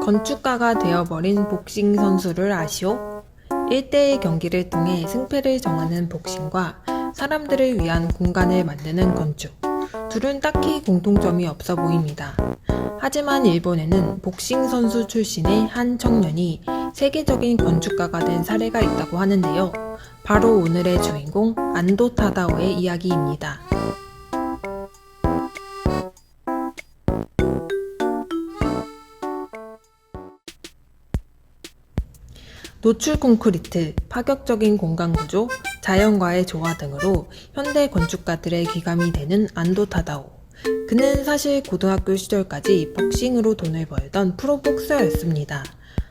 건축가가 되어버린 복싱 선수를 아시오? 1대1 경기를 통해 승패를 정하는 복싱과 사람들을 위한 공간을 만드는 건축. 둘은 딱히 공통점이 없어 보입니다. 하지만 일본에는 복싱 선수 출신의 한 청년이 세계적인 건축가가 된 사례가 있다고 하는데요. 바로 오늘의 주인공 안도 타다오의 이야기입니다. 노출 콘크리트, 파격적인 공간 구조, 자연과의 조화 등으로 현대 건축가들의 귀감이 되는 안도 타다오. 그는 사실 고등학교 시절까지 복싱으로 돈을 벌던 프로복서였습니다.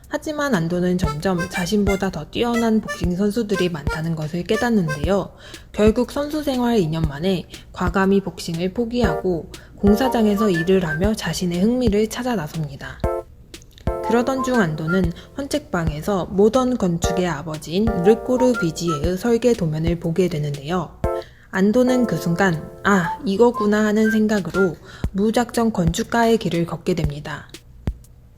하지만 안도는 점점 자신보다 더 뛰어난 복싱 선수들이 많다는 것을 깨닫는데요. 결국 선수 생활 2년 만에 과감히 복싱을 포기하고 공사장에서 일을 하며 자신의 흥미를 찾아 나섭니다. 그러던 중 안도는 헌책방에서 모던 건축의 아버지인 르꼬르 비지에의 설계 도면을 보게 되는데요. 안도는 그 순간 이거구나 하는 생각으로 무작정 건축가의 길을 걷게 됩니다.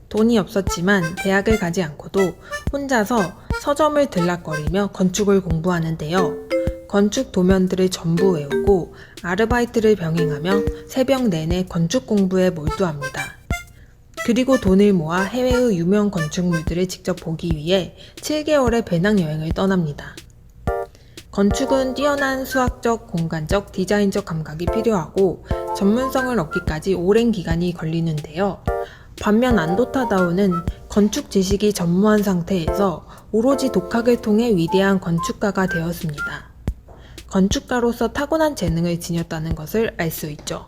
돈이 없었지만 대학을 가지 않고도 혼자서 서점을 들락거리며 건축을 공부하는데요. 건축 도면들을 전부 외우고 아르바이트를 병행하며 새벽 내내 건축 공부에 몰두합니다. 그리고 돈을 모아 해외의 유명 건축물들을 직접 보기 위해 7개월의 배낭여행을 떠납니다. 건축은 뛰어난 수학적, 공간적, 디자인적 감각이 필요하고 전문성을 얻기까지 오랜 기간이 걸리는데요. 반면 안도 타다오는 건축 지식이 전무한 상태에서 오로지 독학을 통해 위대한 건축가가 되었습니다. 건축가로서 타고난 재능을 지녔다는 것을 알 수 있죠.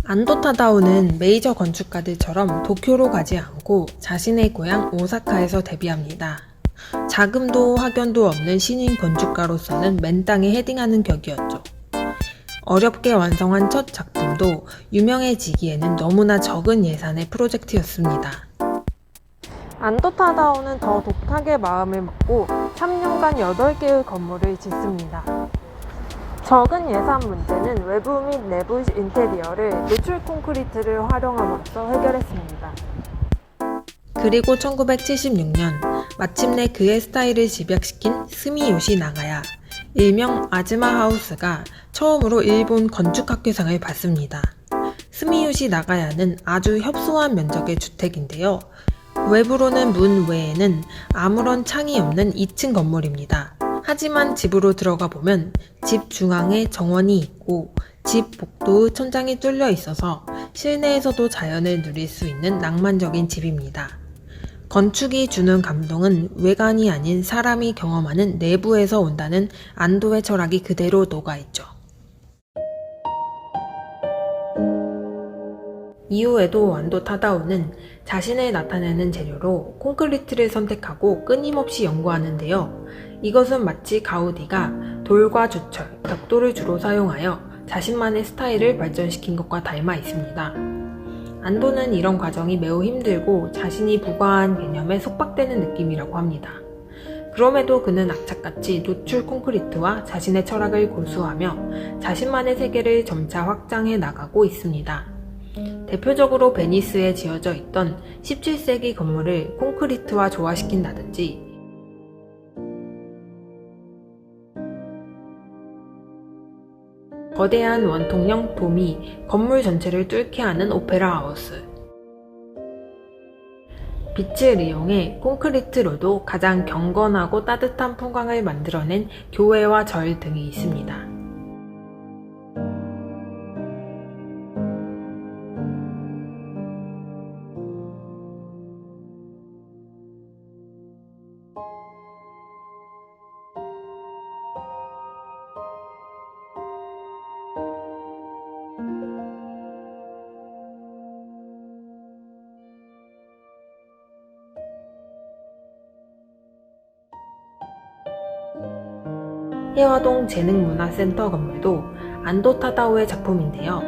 안도 타다오는 메이저 건축가들처럼 도쿄로 가지 않고 자신의 고향 오사카에서 데뷔합니다. 자금도 학연도 없는 신인 건축가로서는 맨 땅에 헤딩하는 격이었죠. 어렵게 완성한 첫 작품도 유명해지기에는 너무나 적은 예산의 프로젝트였습니다. 안도 타다오는 더 독하게 마음을 먹고 3년간 8개의 건물을 짓습니다. 적은 예산 문제는 외부 및 내부 인테리어를 노출 콘크리트를 활용함으로써 해결했습니다. 그리고 1976년 마침내 그의 스타일을 집약시킨 스미요시 나가야, 일명 아즈마 하우스가 처음으로 일본 건축학회상을 받습니다. 스미요시 나가야는 아주 협소한 면적의 주택인데요. 외부로는 문 외에는 아무런 창이 없는 2층 건물입니다. 하지만 집으로 들어가 보면 집 중앙에 정원이 있고 집 복도의 천장이 뚫려 있어서 실내에서도 자연을 누릴 수 있는 낭만적인 집입니다. 건축이 주는 감동은 외관이 아닌 사람이 경험하는 내부에서 온다는 안도의 철학이 그대로 녹아있죠. 이후에도 안도 타다오는 자신을 나타내는 재료로 콘크리트를 선택하고 끊임없이 연구하는데요. 이것은 마치 가우디가 돌과 주철, 벽돌을 주로 사용하여 자신만의 스타일을 발전시킨 것과 닮아 있습니다. 안도는 이런 과정이 매우 힘들고 자신이 부과한 개념에 속박되는 느낌이라고 합니다. 그럼에도 그는 악착같이 노출 콘크리트와 자신의 철학을 고수하며 자신만의 세계를 점차 확장해 나가고 있습니다. 대표적으로 베니스에 지어져 있던 17세기 건물을 콘크리트와 조화시킨다든지, 거대한 원통형 돔이 건물 전체를 뚫게 하는 오페라 하우스, 빛을 이용해 콘크리트로도 가장 경건하고 따뜻한 풍광을 만들어낸 교회와 절 등이 있습니다. 해화동 재능문화센터 건물도 안도 타다오의 작품인데요.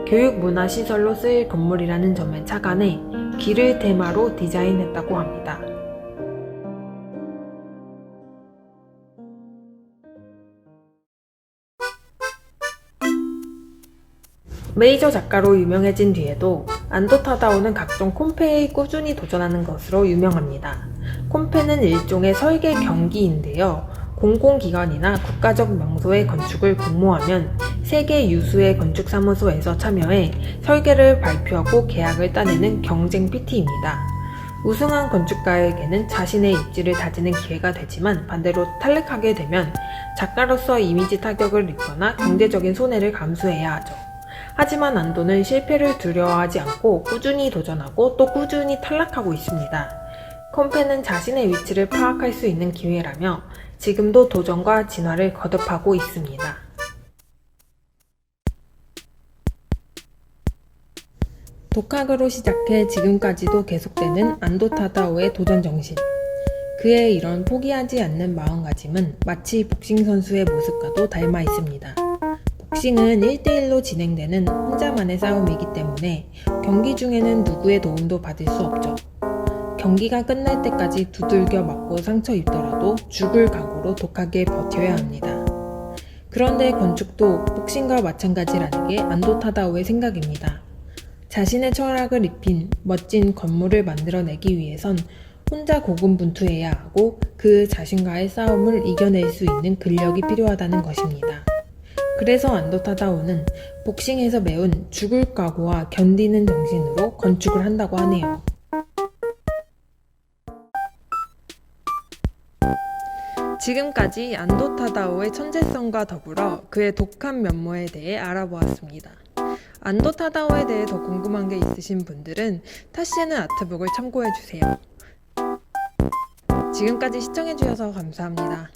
교육문화시설로 쓰일 건물이라는 점에 착안해 길을 테마로 디자인했다고 합니다. 메이저 작가로 유명해진 뒤에도 안도 타다오는 각종 콘페에 꾸준히 도전하는 것으로 유명합니다. 콘페는 일종의 설계 경기인데요. 공공기관이나 국가적 명소의 건축을 공모하면 세계 유수의 건축사무소에서 참여해 설계를 발표하고 계약을 따내는 경쟁 PT입니다. 우승한 건축가에게는 자신의 입지를 다지는 기회가 되지만 반대로 탈락하게 되면 작가로서 이미지 타격을 입거나 경제적인 손해를 감수해야 하죠. 하지만 안도는 실패를 두려워하지 않고 꾸준히 도전하고 또 꾸준히 탈락하고 있습니다. 콘페는 자신의 위치를 파악할 수 있는 기회라며 지금도 도전과 진화를 거듭하고 있습니다. 독학으로 시작해 지금까지도 계속되는 안도 타다오의 도전 정신. 그의 이런 포기하지 않는 마음가짐은 마치 복싱 선수의 모습과도 닮아 있습니다. 복싱은 1대1로 진행되는 혼자만의 싸움이기 때문에 경기 중에는 누구의 도움도 받을 수 없죠. 경기가 끝날 때까지 두들겨 맞고 상처 입더라도 죽을 각오로 독하게 버텨야 합니다. 그런데 건축도 복싱과 마찬가지라는 게 안도 타다오의 생각입니다. 자신의 철학을 입힌 멋진 건물을 만들어내기 위해선 혼자 고군분투해야 하고 그 자신과의 싸움을 이겨낼 수 있는 근력이 필요하다는 것입니다. 그래서 안도 타다오는 복싱에서 배운 죽을 각오와 견디는 정신으로 건축을 한다고 하네요. 지금까지 안도 타다오의 천재성과 더불어 그의 독한 면모에 대해 알아보았습니다. 안도 타다오에 대해 더 궁금한 게 있으신 분들은 타시에는 아트북을 참고해주세요. 지금까지 시청해주셔서 감사합니다.